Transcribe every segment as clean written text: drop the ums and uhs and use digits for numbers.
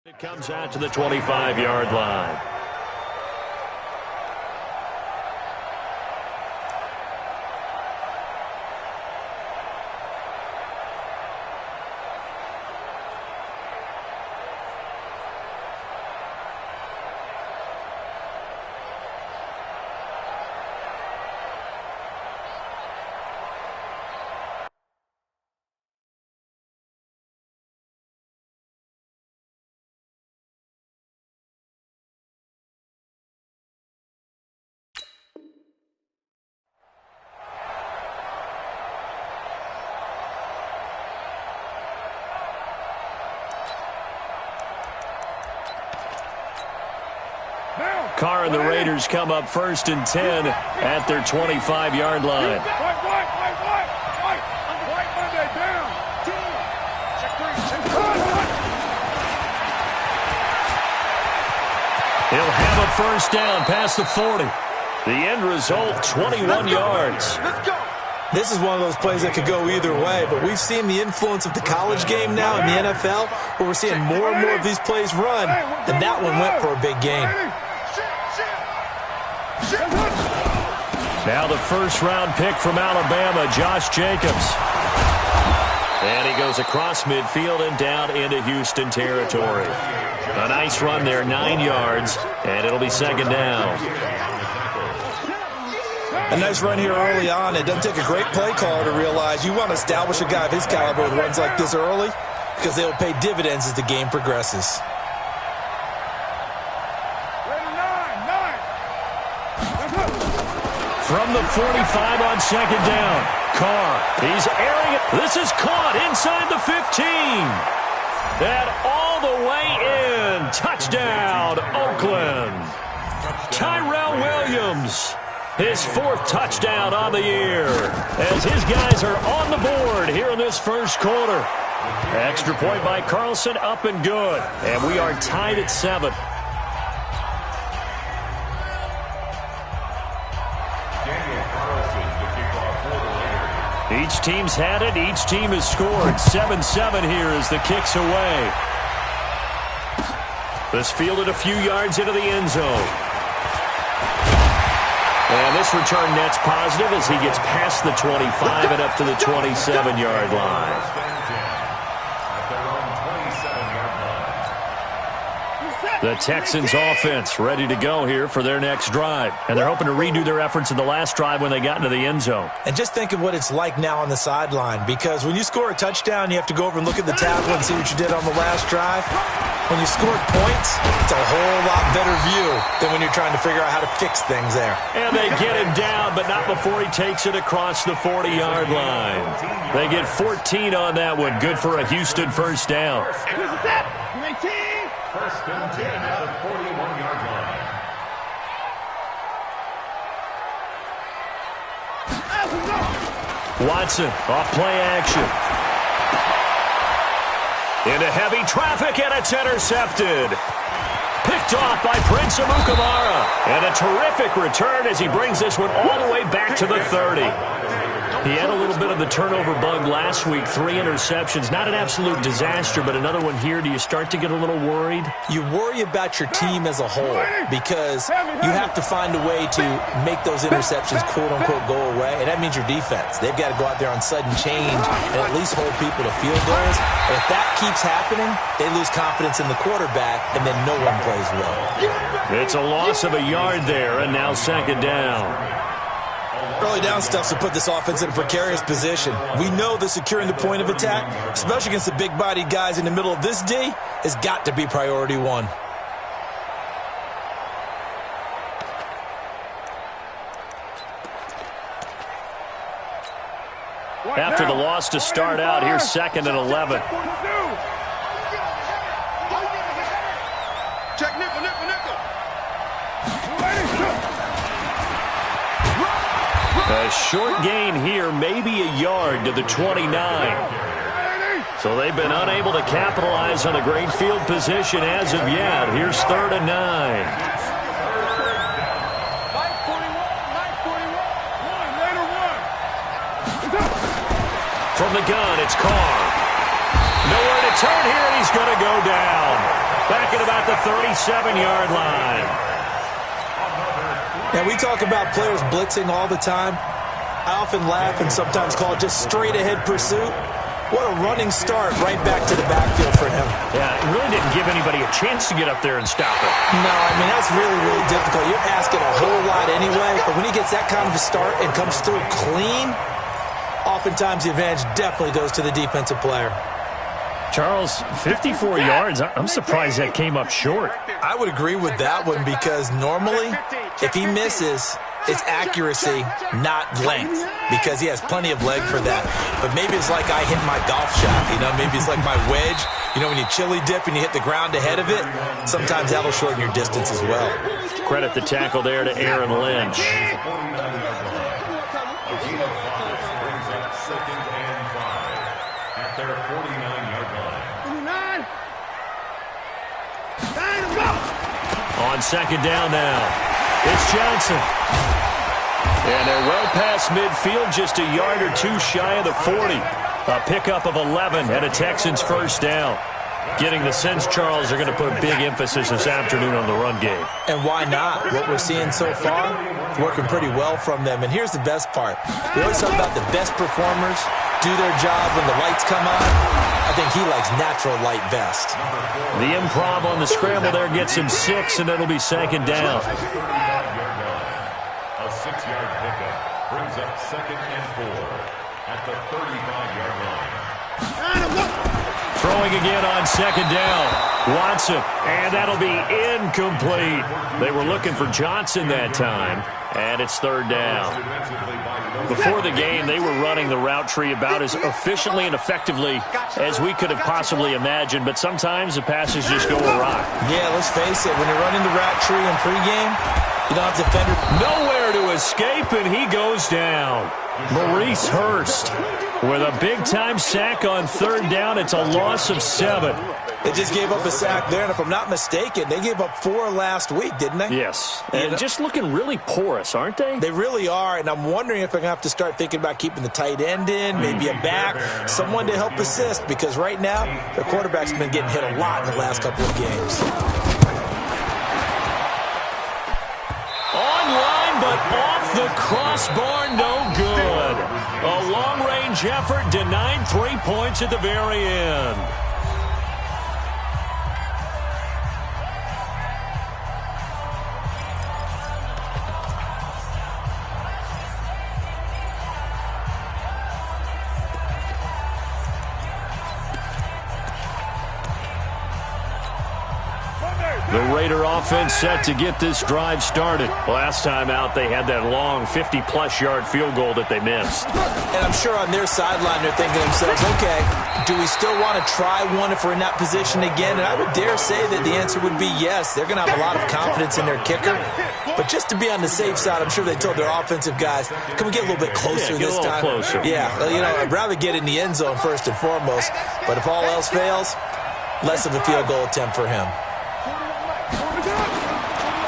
It comes out to the 25-yard line. Carr and the Raiders come up 1st and 10 at their 25-yard line. He'll have a first down past the 40. The end result, 21 yards. This is one of those plays that could go either way, but we've seen the influence of the college game now in the NFL, where we're seeing more and more of these plays run, and that one went for a big gain. Now the first-round pick from Alabama, Josh Jacobs. And he goes across midfield and down into Houston territory. A nice run there, 9 yards, and it'll be second down. A nice run here early on. It doesn't take a great play caller to realize you want to establish a guy of his caliber with runs like this early because they'll pay dividends as the game progresses. From the 45 on second down, Carr, he's airing it. This is caught inside the 15. And all the way in. Touchdown, Oakland. Tyrell Williams, his 4th touchdown on the year, as his guys are on the board here in this first quarter. Extra point by Carlson, up and good. And we are tied at 7. Each team's had it. Each team has scored. 7-7 here as the kick's away. This fielded a few yards into the end zone. And this return net's positive as he gets past the 25 and up to the 27-yard line. The Texans offense ready to go here for their next drive. And they're hoping to redo their efforts in the last drive when they got into the end zone. And just think of what it's like now on the sideline, because when you score a touchdown, you have to go over and look at the tablet and see what you did on the last drive. When you scored points, it's a whole lot better view than when you're trying to figure out how to fix things there. And they get him down, but not before he takes it across the 40-yard line. They get 14 on that one. Good for a Houston first down. First and 10 at the 41-yard line. Watson off play action. Into heavy traffic, and it's intercepted. Picked off by Prince Amukamara. And a terrific return as he brings this one all the way back to the 30. He had a little bit of the turnover bug last week, 3 interceptions. Not an absolute disaster, but another one here. Do you start to get a little worried? You worry about your team as a whole because you have to find a way to make those interceptions, quote-unquote, go away, and that means your defense. They've got to go out there on sudden change and at least hold people to field goals. And if that keeps happening, they lose confidence in the quarterback, and then no one plays well. It's a loss of a yard there, and now second down. Early down stuff to put this offense in a precarious position. We know that securing the point of attack, especially against the big-bodied guys in the middle of this D, has got to be priority one. After the loss to start out, here's 2nd and 11. Check nickel. A short gain here, maybe a yard to the 29. So they've been unable to capitalize on a great field position as of yet. Here's 3rd and 9. From the gun, it's Carr. Nowhere to turn here, and he's going to go down. back at about the 37-yard line. And we talk about players blitzing all the time. I often laugh and sometimes call it just straight-ahead pursuit. What a running start right back to the backfield for him. Yeah, it really didn't give anybody a chance to get up there and stop it. No, I mean, that's really, really difficult. You're asking a whole lot anyway, but when he gets that kind of a start and comes through clean, oftentimes the advantage definitely goes to the defensive player. Charles, 54 yards. I'm surprised that came up short. I would agree with that one because normally, if he misses, it's accuracy, not length, because he has plenty of leg for that. But maybe it's like I hit my golf shot, you know, maybe it's like my wedge. You know, when you chili dip and you hit the ground ahead of it, sometimes that'll shorten your distance as well. Credit the tackle there to Aaron Lynch. On second down now, it's Johnson. And they're well past midfield, just a yard or two shy of the 40. A pickup of 11 and a Texans first down. Getting the sense, Charles, they're going to put a big emphasis this afternoon on the run game. And why not? What we're seeing so far, working pretty well from them. And here's the best part. We always talk about the best performers do their job when the lights come on. I think he likes natural light best. The improv on the scramble there gets him 6, and it'll be second down. A 6-yard pickup brings up 2nd and 4 at the 35-yard line. Throwing again on second down. Watson, and that'll be incomplete. They were looking for Johnson that time, and it's third down. Before the game, they were running the route tree about as efficiently and effectively as we could have possibly imagined, but sometimes the passes just go awry. Yeah, let's face it, when you're running the route tree in pregame, you don't have defender. Nowhere to escape, and he goes down. Maurice Hurst with a big-time sack on third down. It's a loss of 7. They just gave up a sack there, and if I'm not mistaken, they gave up 4 last week, didn't they? Yes, and just looking really porous, aren't they? They really are, and I'm wondering if I'm going to have to start thinking about keeping the tight end in, maybe a back, someone to help assist, because right now, their quarterback's been getting hit a lot in the last couple of games. Online, but off the crossbar, no good. A long-range effort denied 3 points at the very end. The Raider offense set to get this drive started. Last time out, they had that long 50-plus yard field goal that they missed. And I'm sure on their sideline, they're thinking to themselves, okay, do we still want to try one if we're in that position again? And I would dare say that the answer would be yes. They're going to have a lot of confidence in their kicker. But just to be on the safe side, I'm sure they told their offensive guys, can we get a little bit closer this time? Closer. Yeah, well, you know, I'd rather get in the end zone first and foremost. But if all else fails, less of a field goal attempt for him.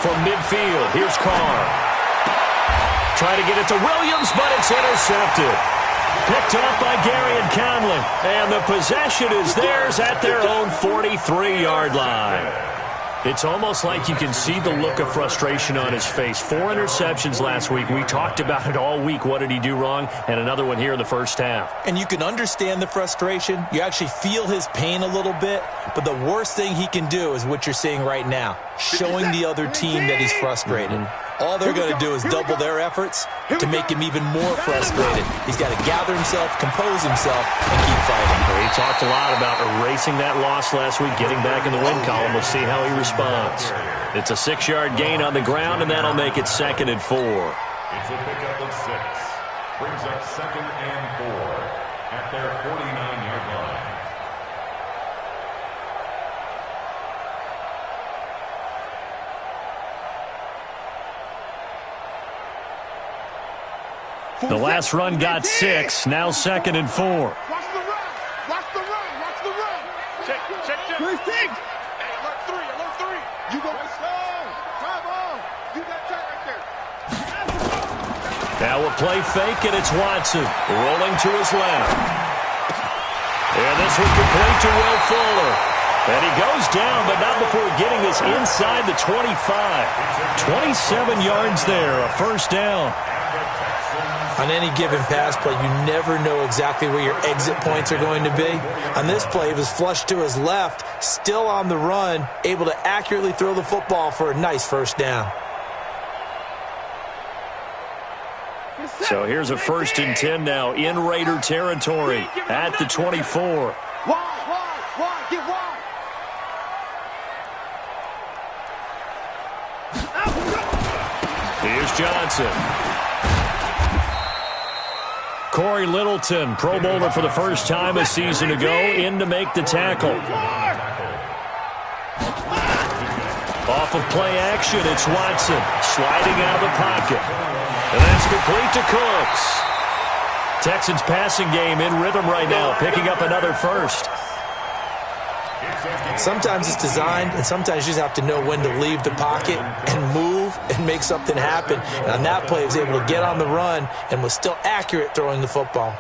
From midfield, here's Carr. Trying to get it to Williams, but it's intercepted. Picked up by Gary and Conley. And the possession is theirs at their own 43-yard line. It's almost like you can see the look of frustration on his face. 4 interceptions last week. We talked about it all week. What did he do wrong? And another one here in the first half. And you can understand the frustration. You actually feel his pain a little bit. But the worst thing he can do is what you're seeing right now, showing the other team that he's frustrated. All they're going to do is double their efforts to make him even more frustrated. He's got to gather himself, compose himself, and keep fighting. He talked a lot about erasing that loss last week, getting back in the win column. We'll see how he responds. It's a 6-yard gain on the ground, and that'll make it 2nd and 4. It's a pickup of 6. Brings up 2nd and 4 at their 49-yard line. The last run got 6. Now 2nd and 4. Watch the run. Watch the run. Watch the run. Check. Hey, alert 3. You go slow. Come on. You got time right there. Now a play fake, and it's Watson rolling to his left. And this one complete to Will Fuller. And he goes down, but not before getting this inside the 25. 27 yards there, a first down. On any given pass play, you never know exactly where your exit points are going to be. On this play, he was flushed to his left, still on the run, able to accurately throw the football for a nice first down. So here's a 1st and 10 now in Raider territory at the 24. Wide, get wide. Here's Johnson. Corey Littleton, Pro Bowler for the first time a season ago, in to make the tackle. Off of play action, it's Watson sliding out of the pocket. And that's complete to Cooks. Texans passing game in rhythm right now, picking up another first. Sometimes it's designed, and sometimes you just have to know when to leave the pocket and move and make something happen. And on that play, he was able to get on the run and was still accurate throwing the football.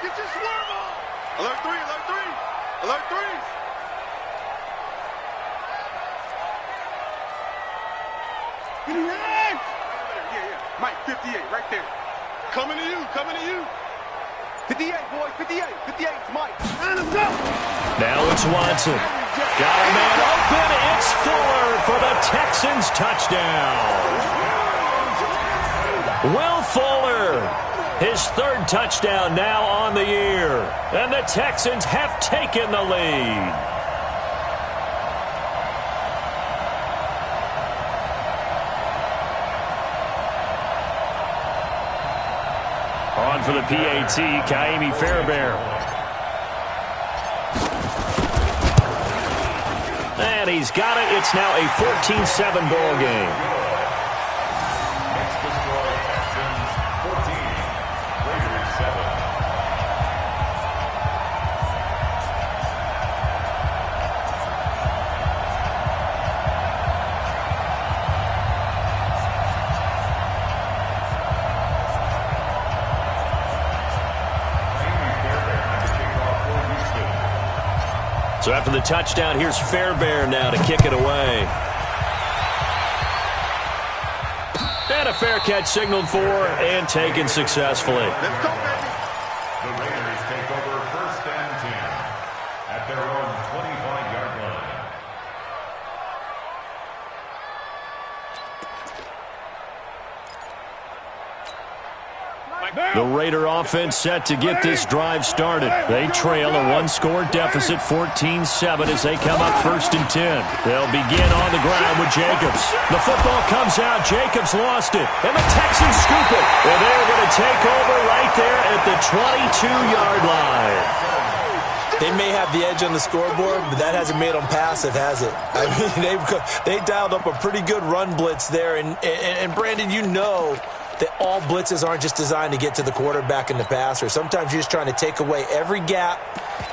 Get your swerve on. Alert 3, alert 3. Alert 3. Yeah. Mike, 58, right there. Coming to you. 58, boys, 58. 58's Mike. Now it's Watson. Got a man open. It's Fuller for the Texans touchdown. Will Fuller, his 3rd touchdown now on the year. And the Texans have taken the lead. On for the PAT, Kaimi Fairbairn. And he's got it. It's now a 14-7 ball game. So after the touchdown, here's Fairbairn now to kick it away. And a fair catch signaled for and taken successfully. Let's go, baby. The Raiders take over 1st and 10 at their own 25-yard line. The Raider offense set to get this drive started. They trail a 1-score deficit, 14-7, as they come up 1st and 10. They'll begin on the ground with Jacobs. The football comes out. Jacobs lost it. And the Texans scoop it. And they're going to take over right there at the 22-yard line. They may have the edge on the scoreboard, but that hasn't made them passive, has it? I mean, they dialed up a pretty good run blitz there. And Brandon, you know that all blitzes aren't just designed to get to the quarterback and the passer. Sometimes you're just trying to take away every gap,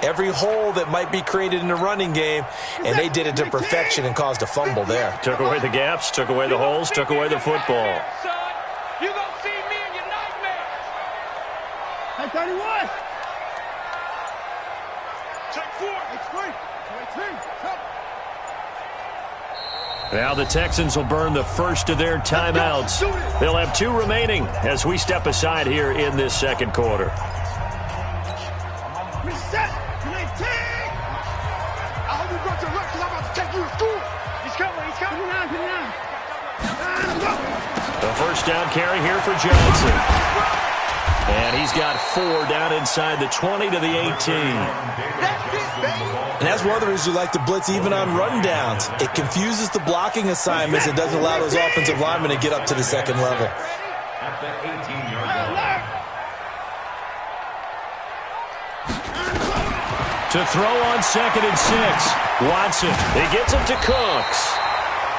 every hole that might be created in the running game, and they did it to perfection and caused a fumble there. Took away the gaps, took away the holes, took away the football. You gonna see me in your nightmares. Hey, 31. Check 4. It's free. Now the Texans will burn the first of their timeouts. They'll have 2 remaining as we step aside here in this 2nd quarter. Reset. 19. I hope you got your luck because I'm about to take you to school. He's coming. Get down. The first down carry here for Johnson. And he's got 4 down inside the 20 to the 18. That's it, baby. And that's one of the reasons you like to blitz even on rundowns. It confuses the blocking assignments and doesn't allow those offensive linemen to get up to the 2nd level. At the 18-yard line. To throw on 2nd and 6. Watson, he gets it to Cooks.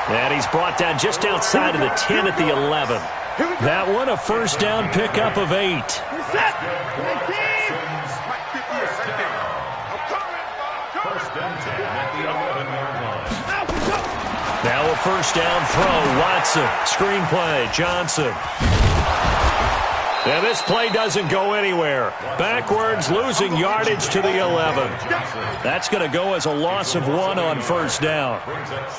And he's brought down just outside of the 10 at the 11. That one a first down pickup of 8. and 10 at the 11-yard line. Now a first down throw. Watson. Screenplay. Johnson. And this play doesn't go anywhere. Backwards, losing yardage to the 11. That's going to go as a loss of 1 on first down.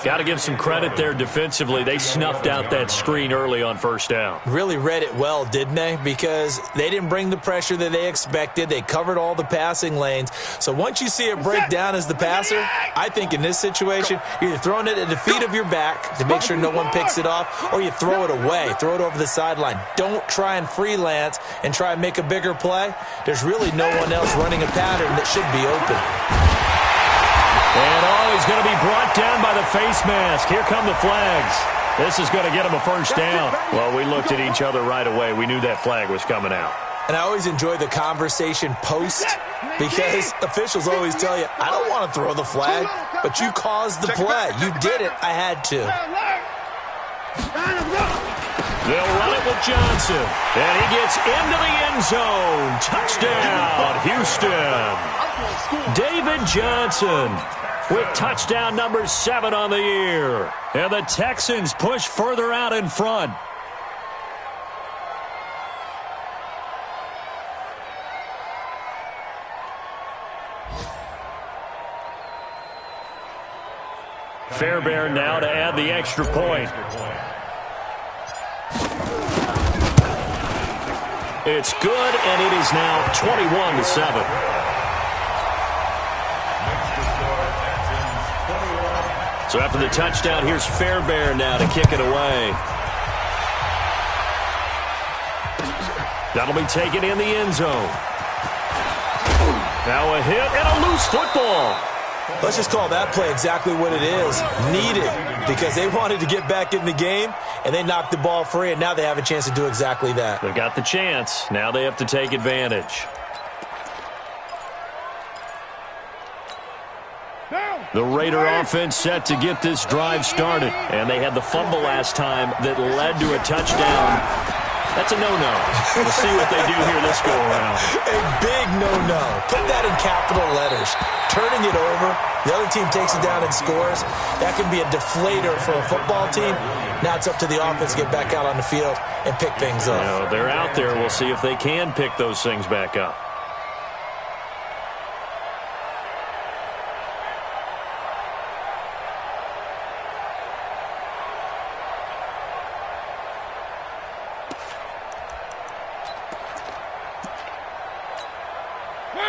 Got to give some credit there defensively. They snuffed out that screen early on first down. Really read it well, didn't they? Because they didn't bring the pressure that they expected. They covered all the passing lanes. So once you see it break down as the passer, I think in this situation, you're either throwing it at the feet of your back to make sure no one picks it off, or you throw it away, throw it over the sideline. Don't try and freelance and try and make a bigger play. There's really no one else running a pattern that should be open. And he's going to be brought down by the face mask. Here come the flags. This is going to get him a first down. Well, we looked at each other right away. We knew that flag was coming out. And I always enjoy the conversation post, because officials always tell you, I don't want to throw the flag, but you caused the play. You did it. I had to. They'll run it with Johnson. And he gets into the end zone. Touchdown, Houston. David Johnson with touchdown number 7 on the year. And the Texans push further out in front. Fairbairn now to add the extra point. It's good, and it is now 21-7. So after the touchdown, here's Fairbairn now to kick it away. That'll be taken in the end zone. Now a hit and a loose football. Let's just call that play exactly what it is. Needed, because they wanted to get back in the game, and they knocked the ball free, and now they have a chance to do exactly that. They got the chance. Now they have to take advantage. The Raider offense set to get this drive started, and they had the fumble last time that led to a touchdown. That's a no-no. We'll see what they do here this go-around. A big no-no. Put that in capital letters. Turning it over, the other team takes it down and scores. That can be a deflator for a football team. Now it's up to the offense to get back out on the field and pick things up. You know, they're out there. We'll see if they can pick those things back up.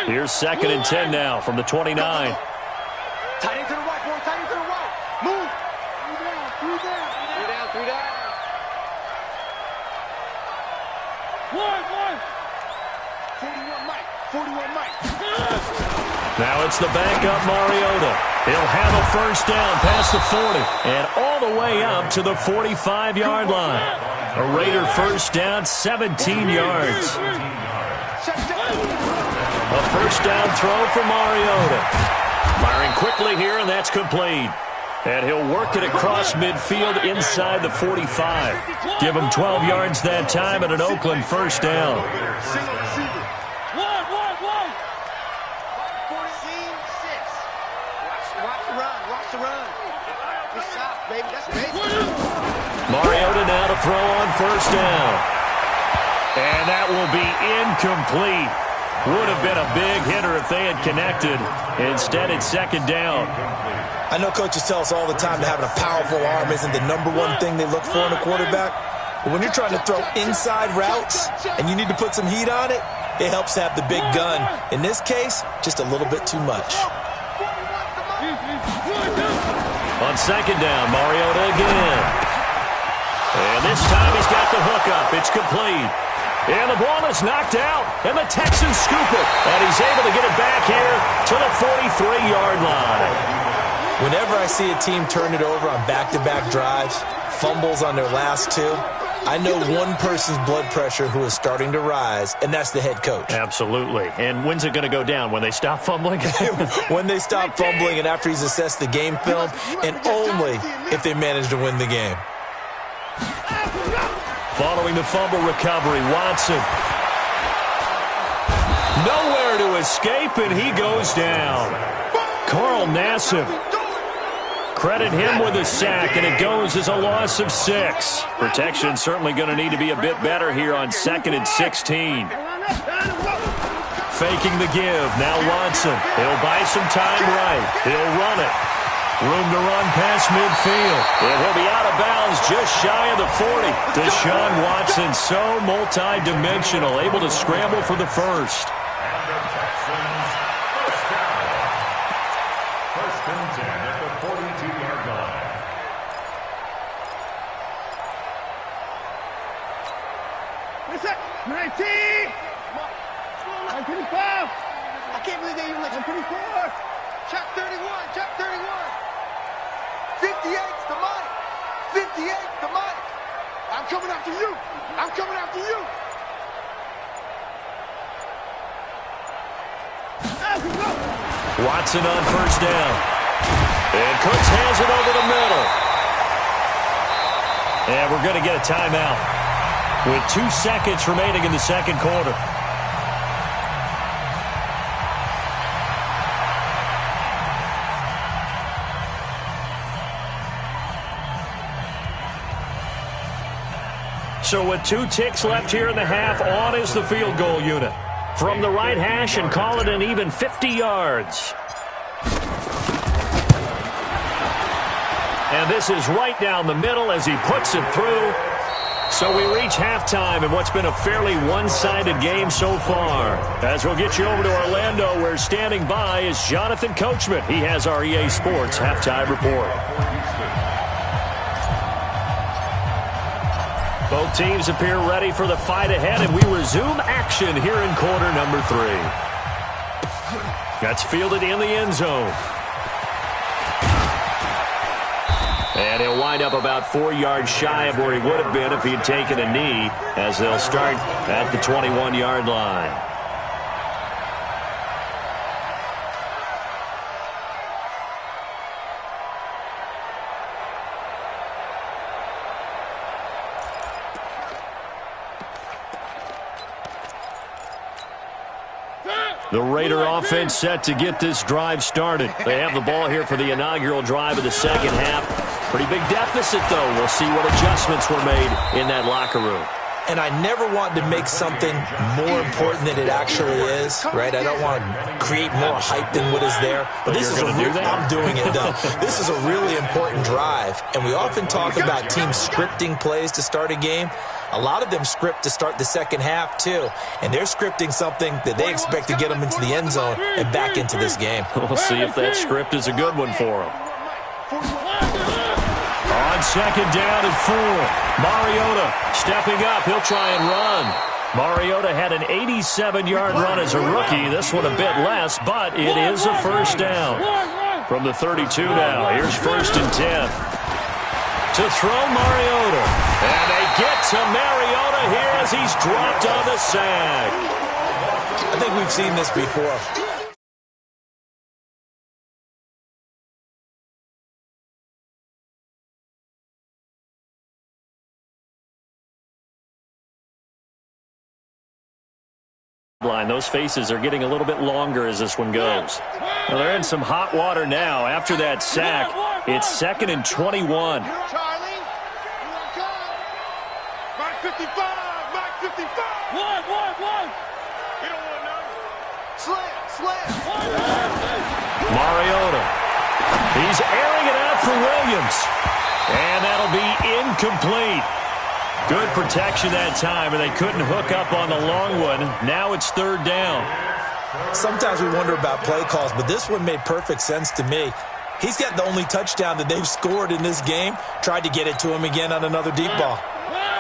Here's 2nd and 10 now from the 29. Tight end to the right, boy. Tight end to the right. Move. 3 down. 3 down. 1. 41 Mike. 41 Mike. Now it's the backup Mariota. He'll have a first down past the 40 and all the way up to the 45-yard line. A Raider first down, 17 yards. A first down throw for Mariota. Firing quickly here, and that's complete. And he'll work it across midfield inside the 45. Give him 12 yards that time and an Oakland first down. 1. 14-6. Watch the run. Good shot, baby. That's big. Mariota now to throw on first down. And that will be incomplete. Would have been a big hitter if they had connected. Instead, it's 2nd down. I know coaches tell us all the time that having a powerful arm isn't the #1 thing they look for in a quarterback. But when you're trying to throw inside routes and you need to put some heat on it, it helps to have the big gun. In this case, just a little bit too much. On 2nd down, Mariota again. And this time he's got the hookup. It's complete. And the ball is knocked out, and the Texans scoop it. And he's able to get it back here to the 43-yard line. Whenever I see a team turn it over on back-to-back drives, fumbles on their last 2, I know one person's blood pressure who is starting to rise, and that's the head coach. Absolutely. And when's it going to go down? When they stop fumbling? When they stop fumbling and after he's assessed the game film, and only if they manage to win the game. Following the fumble recovery, Watson. Nowhere to escape, and he goes down. Carl Nassib. Credit him with a sack, and it goes as a loss of 6. Protection certainly going to need to be a bit better here on 2nd and 16. Faking the give. Now Watson. He'll buy some time right. He'll run it. Room to run past midfield. And he'll be out of bounds just shy of the 40. Deshaun Watson, so multi-dimensional, able to scramble for the first. And the Texans first down. 1st and 10 at the 42-yard line. What's that? 19! 125! I can't believe they even let you. 124! Check 31! Check 31! 58's the money! 58's the money! I'm coming after you! I'm coming after you! Watson on first down. And Cooks hands it over the middle. And we're going to get a timeout with 2 seconds remaining in the second quarter. So with 2 ticks left here in the half, on is the field goal unit. From the right hash and call it an even 50 yards. And this is right down the middle as he puts it through. So we reach halftime in what's been a fairly one-sided game so far. As we'll get you over to Orlando, where standing by is Jonathan Coachman. He has our EA Sports halftime report. Both teams appear ready for the fight ahead, and we resume action here in quarter number 3. That's fielded in the end zone. And he'll wind up about 4 yards shy of where he would have been if he had taken a knee, as they'll start at the 21-yard line. The Raider offense set to get this drive started. They have the ball here for the inaugural drive of the second half. Pretty big deficit, though. We'll see what adjustments were made in that locker room. And I never want to make something more important than it actually is, right? I don't want to create more hype than what is there. But this is I'm doing it, though. This is a really important drive. And we often talk about teams scripting plays to start a game. A lot of them script to start the second half, too. And they're scripting something that they expect to get them into the end zone and back into this game. We'll see if that script is a good one for them. On second down and 4, Mariota stepping up. He'll try and run. Mariota had an 87-yard run as a rookie. This one a bit less, but it is a first down. From the 32 now, here's 1st and 10. To throw Mariota. And they get to Mariota here as he's dropped on the sack. I think we've seen this before. Those faces are getting a little bit longer as this one goes. Well, they're in some hot water now after that sack. It's 2nd and 21. Charlie, here I come. Mark 55, Mark 55. One. You don't want to know. Slam. Mariota. He's airing it out for Williams. And that'll be incomplete. Good protection that time, and they couldn't hook up on the long one. Now it's 3rd down. Sometimes we wonder about play calls, but this one made perfect sense to me. He's got the only touchdown that they've scored in this game. Tried to get it to him again on another deep ball.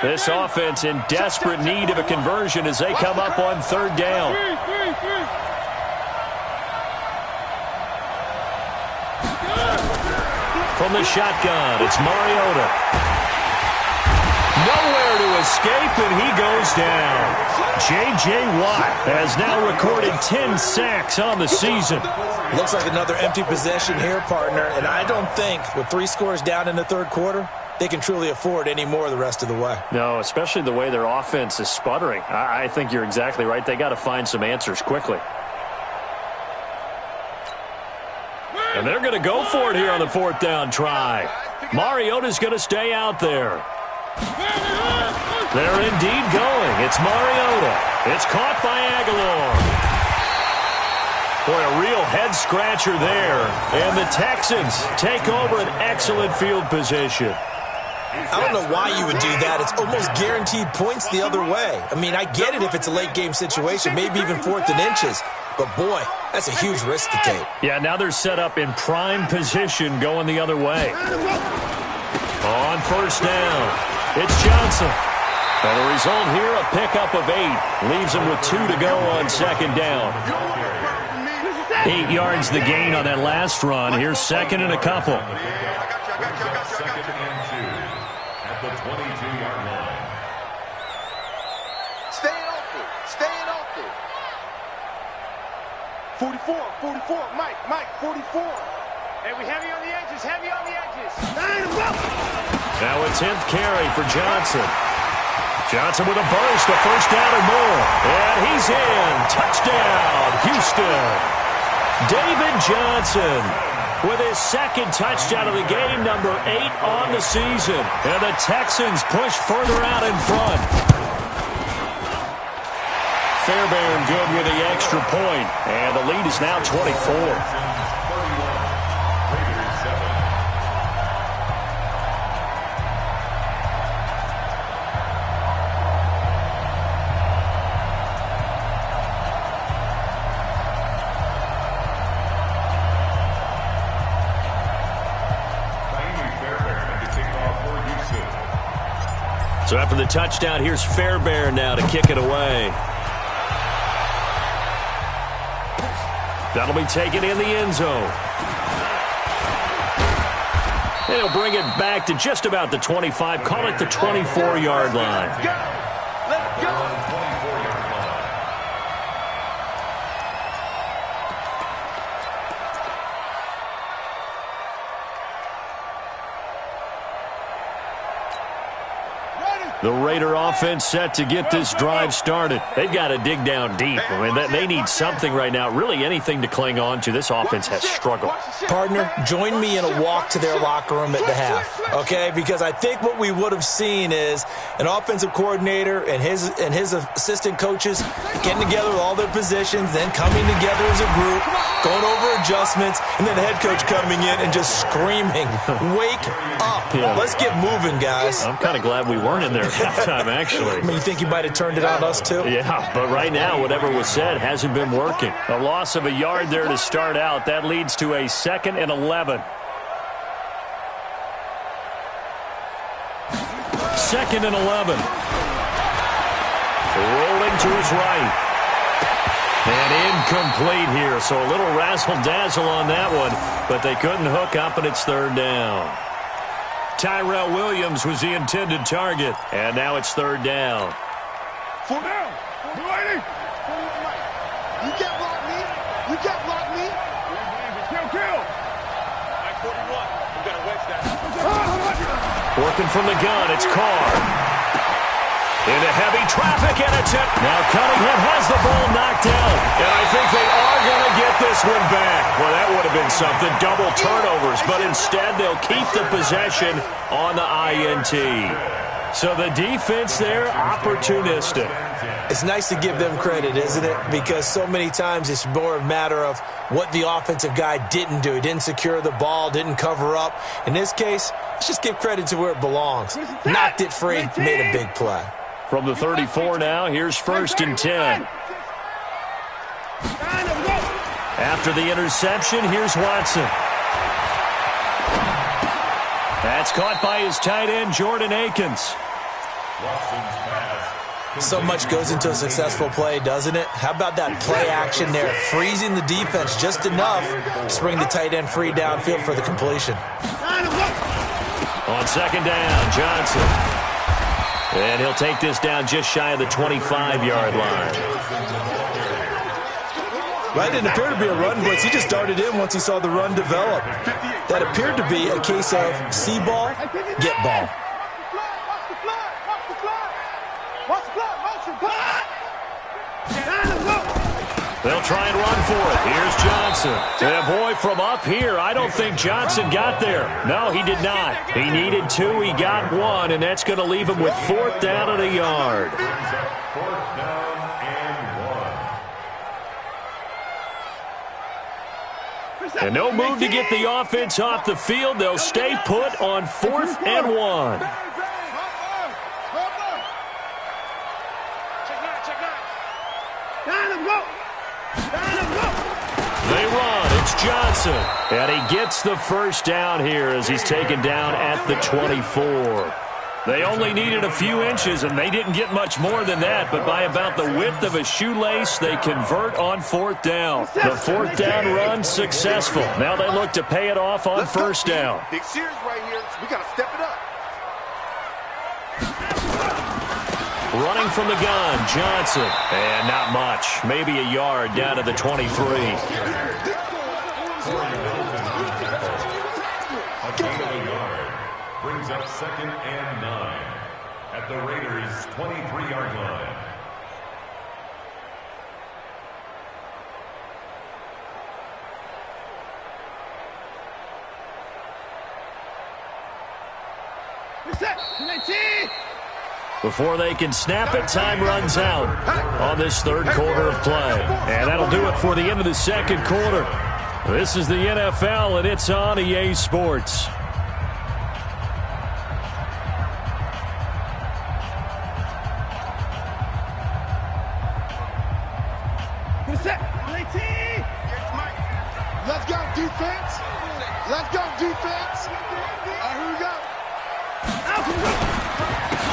This offense in desperate need of a conversion as they come up on 3rd down. From the shotgun, it's Mariota. Nowhere to escape, and he goes down. J.J. Watt has now recorded 10 sacks on the season. Looks like another empty possession here, partner, and I don't think with 3 scores down in the 3rd quarter, they can truly afford any more the rest of the way. No, especially the way their offense is sputtering. I think you're exactly right. They got to find some answers quickly. And they're going to go for it here on the 4th down try. Mariota's going to stay out there. They're indeed going. It's Mariota. It's caught by Aguilar. Boy, a real head-scratcher there. And the Texans take over an excellent field position. I don't know why you would do that. It's almost guaranteed points the other way. I mean, I get it if it's a late-game situation, maybe even 4th and inches. But, boy, that's a huge risk to take. Yeah, now they're set up in prime position going the other way. On 1st down, it's Johnson. And the result here, a pickup of 8. Leaves him with 2 to go on 2nd down. 8 yards the gain on that last run. Here's 2nd and a couple. Second and 2 at the 22-yard line. Staying open. Staying open. 44. Mike, 44. Hey, we heavy on the edges. Now a 10th carry for Johnson. Johnson with a burst, a 1st down or more. And he's in. Touchdown, Houston. David Johnson with his 2nd touchdown of the game, number 8 on the season. And the Texans push further out in front. Fairbairn good with the extra point. And the lead is now 24. So after the touchdown, here's Fairbairn now to kick it away. That'll be taken in the end zone. And he'll bring it back to just about the 25. Call it the 24-yard line. Let's go. The Raider offense set to get this drive started. They've got to dig down deep. I mean, they need something right now, really anything to cling on to. This offense has struggled. Partner, join me in a walk to their locker room at the half, okay? Because I think what we would have seen is an offensive coordinator and his assistant coaches getting together with all their positions, then coming together as a group, going over adjustments, and then the head coach coming in and just screaming, "Wake up. Yeah. Let's get moving, guys." I'm kind of glad we weren't in there at halftime, actually. I mean, you think you might have turned it on us, too? Yeah, but right now, whatever was said hasn't been working. A loss of a yard there to start out. That leads to a 2nd and 11. 2nd and 11. Rolling to his right. And incomplete here, so a little razzle-dazzle on that one, but they couldn't hook up, and it's 3rd down. Tyrell Williams was the intended target, and now it's 3rd down. 4 down. You can't block me. Kill. Mike 41. We got to wedge that. Working from the gun, it's Carr. Into heavy traffic, and it's it. Now Cunningham has the ball knocked out. And I think they are going to get this one back. Well, that would have been something. Double turnovers, but instead they'll keep the possession on the INT. So the defense there, opportunistic. It's nice to give them credit, isn't it? Because so many times it's more a matter of what the offensive guy didn't do. He didn't secure the ball, didn't cover up. In this case, let's just give credit to where it belongs. Knocked it free, made a big play. From the 34 now, here's 1st and 10. After the interception, here's Watson. That's caught by his tight end, Jordan Akins. So much goes into a successful play, doesn't it? How about that play action there, freezing the defense just enough to bring the tight end free downfield for the completion. On 2nd down, Johnson. And he'll take this down just shy of the 25-yard line. That didn't appear to be a run blitz. He just darted in once he saw the run develop. That appeared to be a case of see ball, get ball. They'll try and run for it. Here's Johnson. And boy, from up here, I don't think Johnson got there. No, he did not. He needed 2. He got 1, and that's going to leave him with 4th down and a yard. 4th down and 1. And no move to get the offense off the field. They'll stay put on 4th and 1. They run. It's Johnson. And he gets the first down here as he's taken down at the 24. They only needed a few inches, and they didn't get much more than that. But by about the width of a shoelace, they convert on 4th down. The 4th down run successful. Now they look to pay it off on 1st down. Big series right here. We got to step it up. Running from the gun, Johnson. And not much. Maybe a yard down to the 23. A gain of a yard brings up 2nd and 9 at the Raiders' 23-yard line. Before they can snap it, time runs out on this 3rd quarter of play. And that'll do it for the end of the 2nd quarter. This is the NFL, and it's on EA Sports. Let's go, defense. Let's go, defense. Here we go.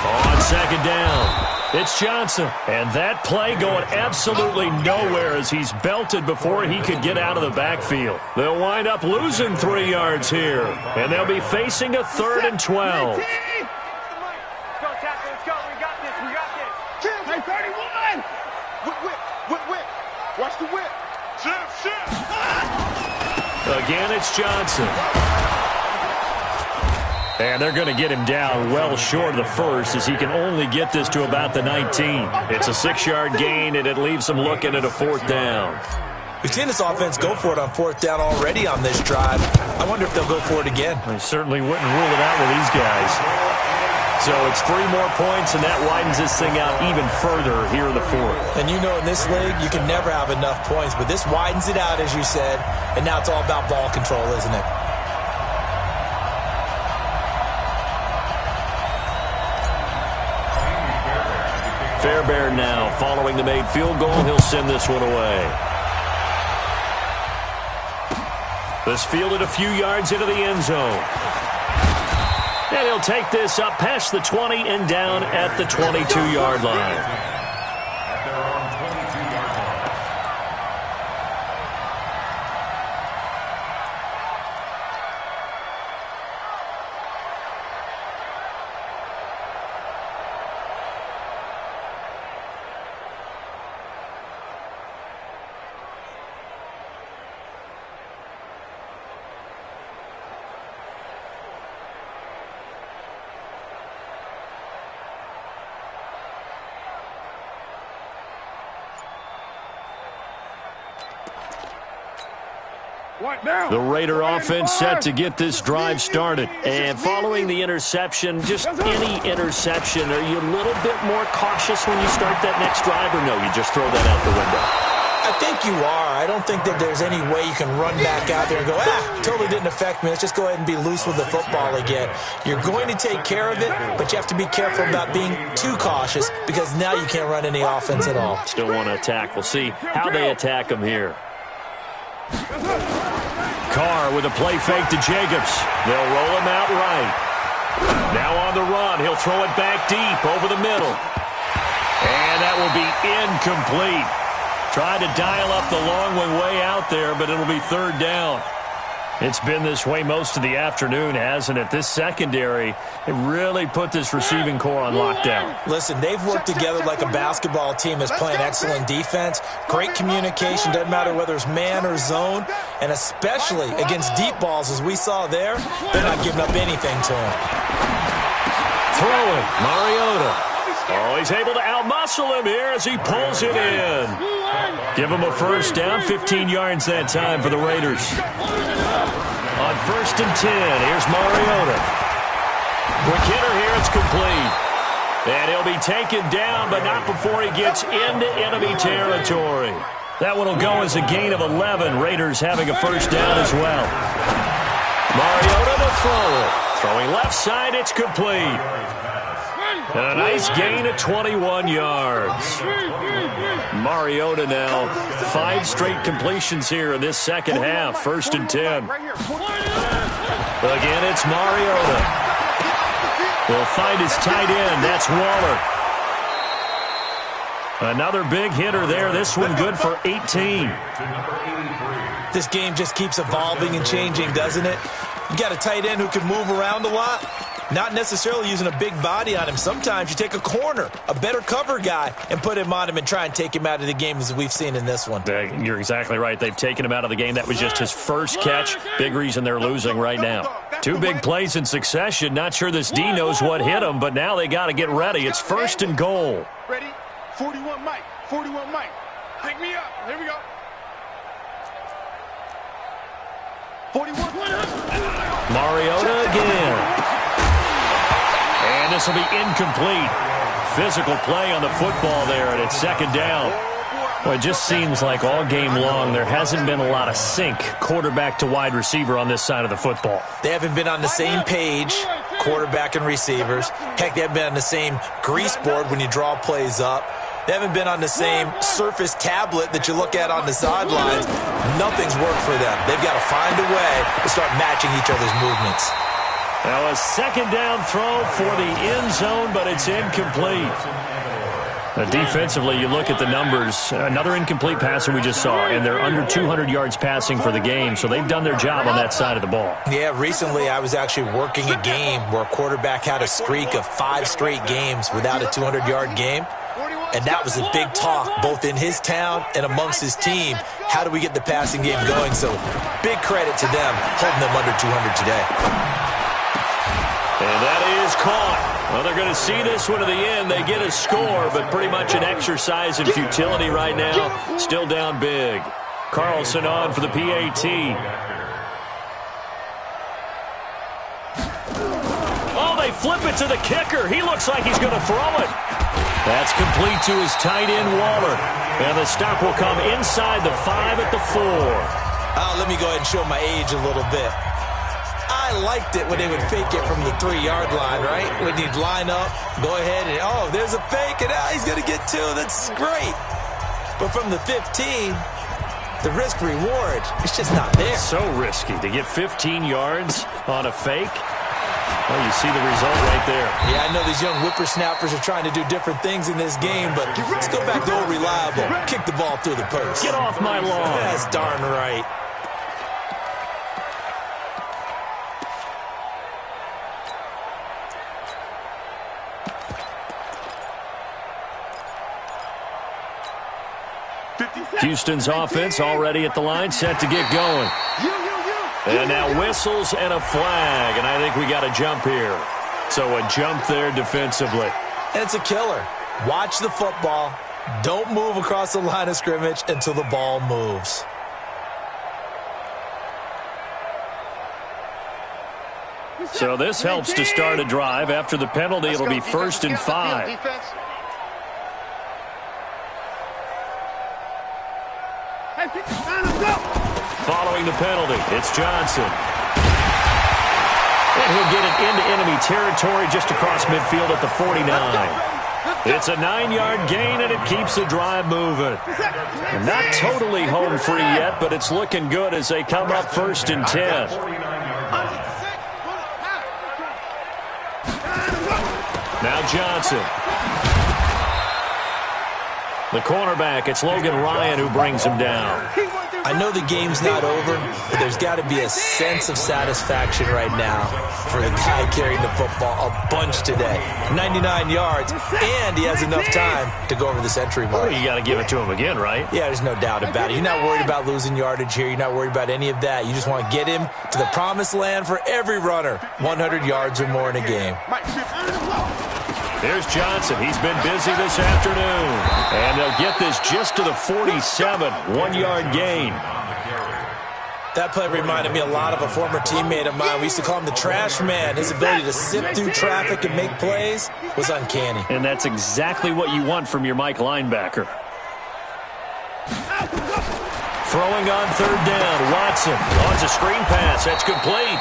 On 2nd down, it's Johnson. And that play going absolutely nowhere as he's belted before he could get out of the backfield. They'll wind up losing 3 yards here. And they'll be facing a 3rd and 12. Let's go, tackle. Let's go. We got this. We got this. Hey, 31. Whip. Watch the whip. Shift. Again, it's Johnson. And they're going to get him down well short of the 1st as he can only get this to about the 19. It's a 6-yard gain, and it leaves him looking at a 4th down. We've seen this offense go for it on 4th down already on this drive. I wonder if they'll go for it again. They certainly wouldn't rule it out with these guys. So it's 3 more points, and that widens this thing out even further here in the 4th. And you know in this league, you can never have enough points, but this widens it out, as you said, and now it's all about ball control, isn't it? Fairbairn now following the made field goal. He'll send this one away. This fielded a few yards into the end zone. And he'll take this up past the 20 and down at the 22-yard line. At their own 22-yard line. The Raider offense set to get this drive started. And following the interception, just any interception, are you a little bit more cautious when you start that next drive, or no, you just throw that out the window? I think you are. I don't think that there's any way you can run back out there and go, totally didn't affect me. Let's just go ahead and be loose with the football again. You're going to take care of it, but you have to be careful about being too cautious because now you can't run any offense at all. Still want to attack. We'll see how they attack him here. Carr with a play fake to Jacobs. They'll roll him out right. Now on the run. He'll throw it back deep over the middle. And that will be incomplete. Tried to dial up the long one way out there, but it'll be 3rd down. It's been this way most of the afternoon, hasn't it? This secondary, it really put this receiving core on lockdown. Listen, they've worked together like a basketball team that's playing excellent defense. Great communication, doesn't matter whether it's man or zone. And especially against deep balls, as we saw there, they're not giving up anything to him. Throwing, Mariota. Oh, he's able to outmuscle him here as he pulls it in. Give them a first down, 15 yards that time for the Raiders. On 1st and 10, here's Mariota. Quick hitter here, it's complete. And he'll be taken down, but not before he gets into enemy territory. That one will go as a gain of 11. Raiders having a first down as well. Mariota to throw it. Throwing left side, it's complete. And a nice gain of 21 yards. Mariota now, 5 straight completions here in this second half. 1st and 10. Again, it's Mariota. He'll find his tight end. That's Waller. Another big hitter there. This one good for 18. This game just keeps evolving and changing, doesn't it? You got a tight end who can move around a lot. Not necessarily using a big body on him. Sometimes you take a corner, a better cover guy, and put him on him and try and take him out of the game as we've seen in this one. You're exactly right. They've taken him out of the game. That was just his first catch. Big reason they're losing right now. 2 big plays in succession. Not sure this D knows what hit him, but now they got to get ready. It's 1st and goal. Ready? 41 Mike. 41 Mike. Pick me up. Here we go. 41. Mariota again. And this will be incomplete. Physical play on the football there, and it's 2nd down. Well, it just seems like all game long there hasn't been a lot of sync quarterback to wide receiver on this side of the football. They haven't been on the same page, quarterback and receivers. Heck, they haven't been on the same grease board when you draw plays up. They haven't been on the same surface tablet that you look at on the sidelines. Nothing's worked for them. They've got to find a way to start matching each other's movements. Now a 2nd down throw for the end zone, but it's incomplete. Defensively, you look at the numbers. Another incomplete pass that we just saw, and they're under 200 yards passing for the game, so they've done their job on that side of the ball. Yeah, recently I was actually working a game where a quarterback had a streak of 5 straight games without a 200-yard game. And that was a big talk, both in his town and amongst his team. How do we get the passing game going? So big credit to them holding them under 200 today. And that is caught. Well, they're going to see this one to the end. They get a score, but pretty much an exercise in futility right now. Still down big. Carlson on for the PAT. Oh, they flip it to the kicker. He looks like he's going to throw it. That's complete to his tight end, Waller. And the stop will come inside the 5 at the 4. Let me go ahead and show my age a little bit. I liked it when they would fake it from the 3-yard line, right? When you'd line up, go ahead and, oh, there's a fake, and he's going to get 2. That's great. But from the 15, the risk-reward, it's just not there. So risky to get 15 yards on a fake. Well, you see the result right there. Yeah, I know these young whippersnappers are trying to do different things in this game, but let's go back to old reliable. Kick the ball through the post. Get off my lawn. That's darn right. Houston's offense already at the line, set to get going. And now whistles and a flag, and I think we got a jump here. So a jump there defensively. And it's a killer. Watch the football. Don't move across the line of scrimmage until the ball moves. So this helps to start a drive. After the penalty, it'll be 1st and 5. Following the penalty, it's Johnson. And he'll get it into enemy territory just across midfield at the 49. It's a 9-yard gain, and it keeps the drive moving. And not totally home free yet, but it's looking good as they come up 1st and 10. Now Johnson. The cornerback, it's Logan Ryan who brings him down. I know the game's not over, but there's got to be a sense of satisfaction right now for the guy carrying the football a bunch today. 99 yards, and he has enough time to go over the century mark. Well, you got to give it to him again, right? Yeah, there's no doubt about it. You're not worried about losing yardage here. You're not worried about any of that. You just want to get him to the promised land for every runner. 100 yards or more in a game. Here's Johnson. He's been busy this afternoon. And they'll get this just to the 47, 1-yard gain. That play reminded me a lot of a former teammate of mine. We used to call him the trash man. His ability to sift through traffic and make plays was uncanny. And that's exactly what you want from your Mike linebacker. Throwing on third down, Watson launches a screen pass. That's complete.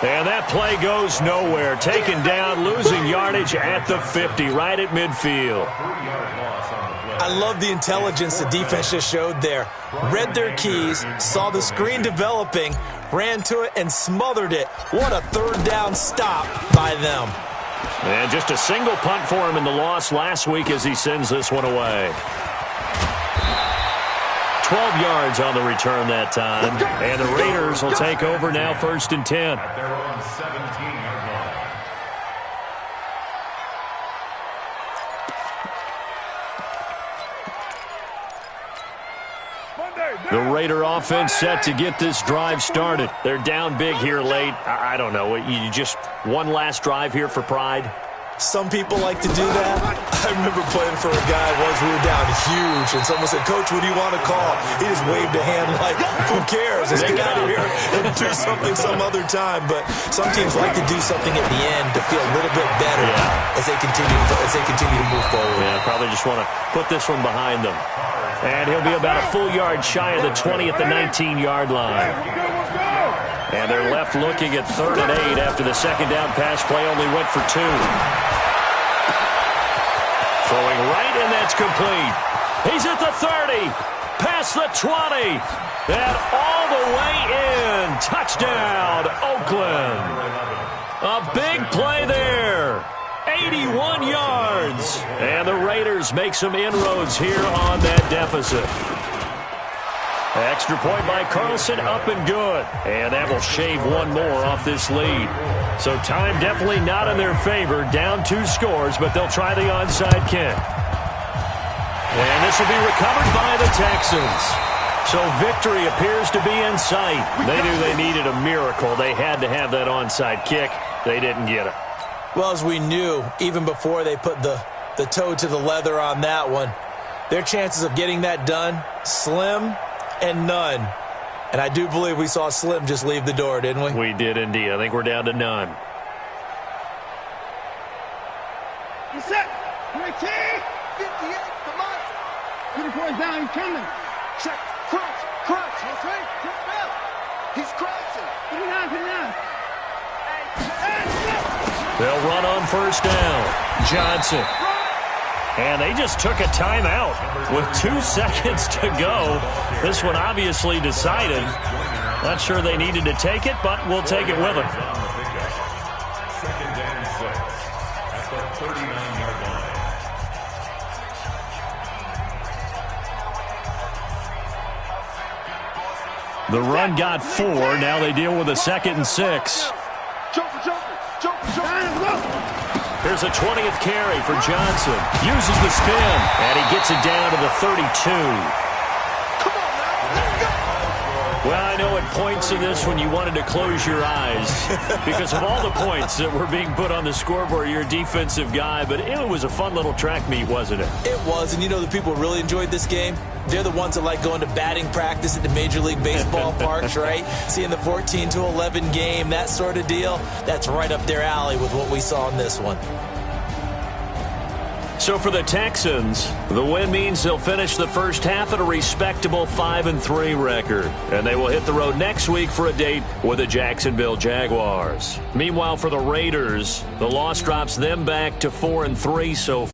And that play goes nowhere. Taken down, losing yardage at the 50, right at midfield. I love the intelligence the defense just showed there. Read their keys, saw the screen developing, ran to it, and smothered it. What a third down stop by them. And just a single punt for him in the loss last week as he sends this one away. 12 yards on the return that time. And the Raiders will take over now, 1st and 10. At their own 17-yard line. The Raider offense set to get this drive started. They're down big here late. I don't know. You just one last drive here for pride? Some people like to do that. I remember playing for a guy once. We were down huge, and someone said, "Coach, what do you want to call?" He just waved a hand like, "Who cares? Let's get out of here and do something some other time." But some teams like to do something at the end to feel a little bit better as they continue to move forward. Yeah, probably just want to put this one behind them. And he'll be about a full yard shy of the 20 at the 19-yard line. And they're left looking at 3rd and 8 after the second down pass play only went for 2. Throwing right, and that's complete. He's at the 30, past the 20, and all the way in. Touchdown, Oakland. A big play there. 81 yards. And the Raiders make some inroads here on that deficit. Extra point by Carlson, up and good. And that will shave one more off this lead. So time definitely not in their favor. Down 2 scores, but they'll try the onside kick. And this will be recovered by the Texans. So victory appears to be in sight. They knew they needed a miracle. They had to have that onside kick. They didn't get it. Well, as we knew, even before they put the toe to the leather on that one, their chances of getting that done, slim and none. And I do believe we saw Slim just leave the door, didn't we? We did indeed. I think we're down to none. You set. 19. 58. Come on. 24 down. He's coming. Check. Crunch. Crunch. That's right. He's crashing. Put it down. They'll run on 1st down. Johnson. And they just took a timeout with 2 seconds to go. This one obviously decided. Not sure they needed to take it, but we'll take it with them. 2nd and 6 at the 39-yard line. The run got 4. Now they deal with a 2nd and 6. Here's a 20th carry for Johnson. Uses the spin, and he gets it down to the 32. Come on now, let's go. Well, I know at points in this when you wanted to close your eyes because of all the points that were being put on the scoreboard. You're a defensive guy, but it was a fun little track meet, wasn't it? It was, and you know the people really enjoyed this game? They're the ones that like going to batting practice at the Major League Baseball parks, right? Seeing the 14-11 game, that sort of deal. That's right up their alley with what we saw in this one. So for the Texans, the win means they'll finish the first half at a respectable 5-3 record. And they will hit the road next week for a date with the Jacksonville Jaguars. Meanwhile, for the Raiders, the loss drops them back to 4-3 so far.